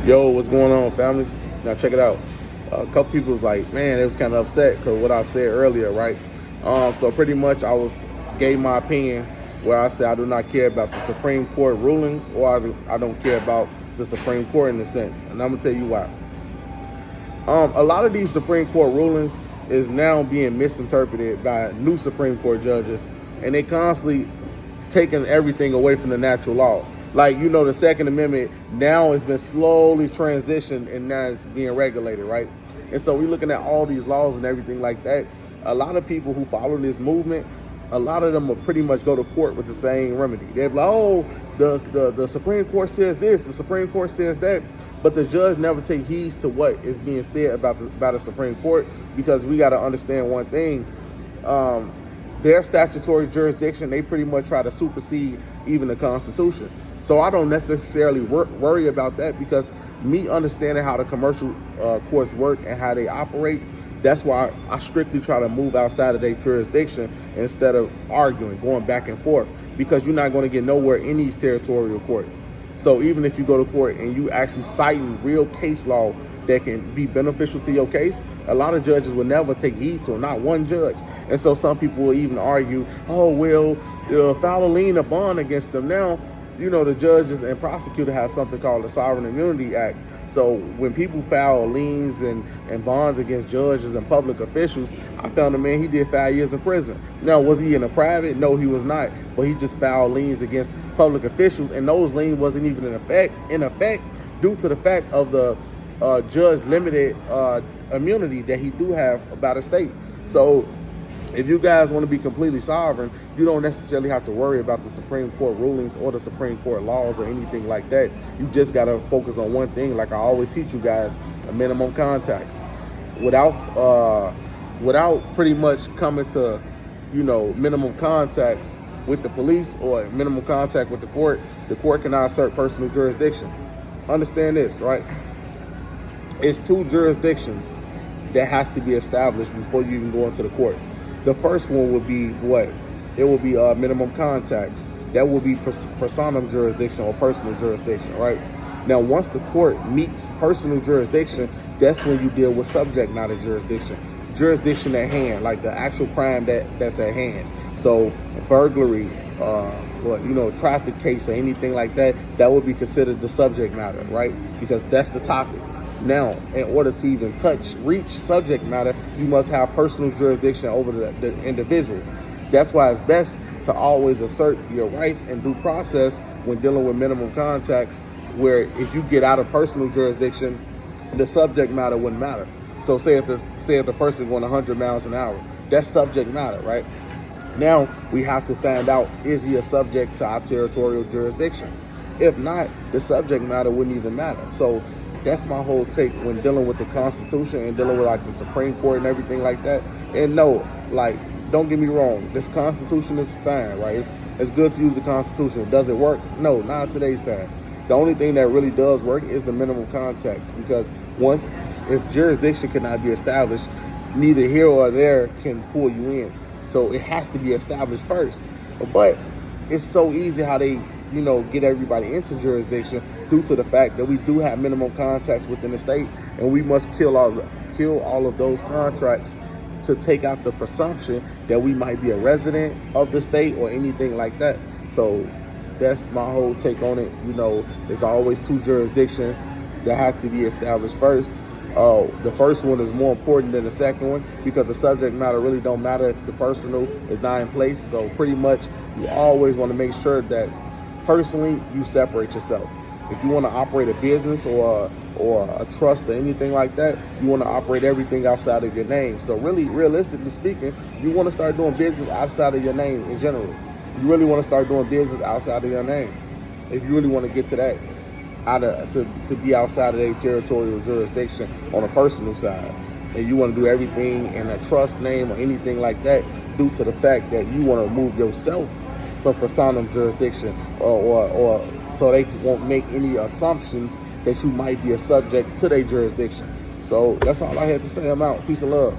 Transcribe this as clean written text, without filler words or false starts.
Yo, what's going on, family? Now check it out. A couple people was like, man, they was kind of upset because what I said earlier, right? So pretty much gave my opinion where I said I do not care about the Supreme Court rulings, or I don't care about the Supreme Court in a sense, and I'm gonna tell you why. A lot of these Supreme Court rulings is now being misinterpreted by new Supreme Court judges, and they constantly taking everything away from the natural law. Like, the Second Amendment now has been slowly transitioned and now it's being regulated, right? And so we're looking at all these laws and everything like that. A lot of people who follow this movement, a lot of them will pretty much go to court with the same remedy. They're like, oh, the Supreme Court says this, the Supreme Court says that, but the judge never take heed to what is being said about the Supreme Court, because we got to understand one thing. Their statutory jurisdiction, they pretty much try to supersede even the Constitution. So I don't necessarily worry about that, because me understanding how the commercial courts work and how they operate, that's why I strictly try to move outside of their jurisdiction instead of arguing, going back and forth, because you're not going to get nowhere in these territorial courts. So even if you go to court and you actually citing real case law that can be beneficial to your case, a lot of judges will never take heed to it, not one judge. And so some people will even argue, oh, well, file a lien or bond against them. Now, the judges and prosecutor have something called the Sovereign Immunity Act. So when people file liens and bonds against judges and public officials, I found a man, he did 5 years in prison. Now, was he in a private? No, he was not. But he just filed liens against public officials, and those liens wasn't even in effect due to the fact of the judge limited immunity that he do have about a state. So if you guys want to be completely sovereign, you don't necessarily have to worry about the Supreme Court rulings or the Supreme Court laws or anything like that. You just got to focus on one thing, like I always teach you guys, a minimum contacts. Without pretty much coming to, minimum contacts with the police or minimum contact with the court cannot assert personal jurisdiction. Understand this, right? It's two jurisdictions that has to be established before you even go into the court. The first one would be what? It will be minimum contacts. That will be personam jurisdiction or personal jurisdiction, right? Now, once the court meets personal jurisdiction, that's when you deal with subject matter jurisdiction. Jurisdiction at hand, like the actual crime that's at hand. So burglary, traffic case or anything like that, that would be considered the subject matter, right? Because that's the topic. Now, in order to even reach subject matter, you must have personal jurisdiction over the individual. That's why it's best to always assert your rights and due process when dealing with minimum contacts, where if you get out of personal jurisdiction, the subject matter wouldn't matter. So say if the person going 100 miles an hour, that's subject matter, right? Now we have to find out, is he a subject to our territorial jurisdiction? If not, the subject matter wouldn't even matter. So that's my whole take when dealing with the Constitution and dealing with like the Supreme Court and everything like that. And no, don't get me wrong, this Constitution is fine, right? It's good to use the Constitution. Does it work? No, not in today's time. The only thing that really does work is the minimum contacts, because if jurisdiction cannot be established, neither here or there can pull you in. So it has to be established first. But it's so easy how they get everybody into jurisdiction due to the fact that we do have minimum contacts within the state, and we must kill all of those contracts to take out the presumption that we might be a resident of the state or anything like that. So that's my whole take on it. There's always two jurisdictions that have to be established first. The first one is more important than the second one, because the subject matter really don't matter if the personal is not in place. So pretty much you always want to make sure that personally you separate yourself. If you want to operate a business or a trust or anything like that, you want to operate everything outside of your name. So really, realistically speaking, you want to start doing business outside of your name in general. You really want to start doing business outside of your name. If you really want to get to that, to be outside of a territorial jurisdiction on a personal side, and you want to do everything in a trust name or anything like that, due to the fact that you want to remove yourself from personam jurisdiction, or so they won't make any assumptions that you might be a subject to their jurisdiction. So that's all I had to say. I'm out. Peace and love.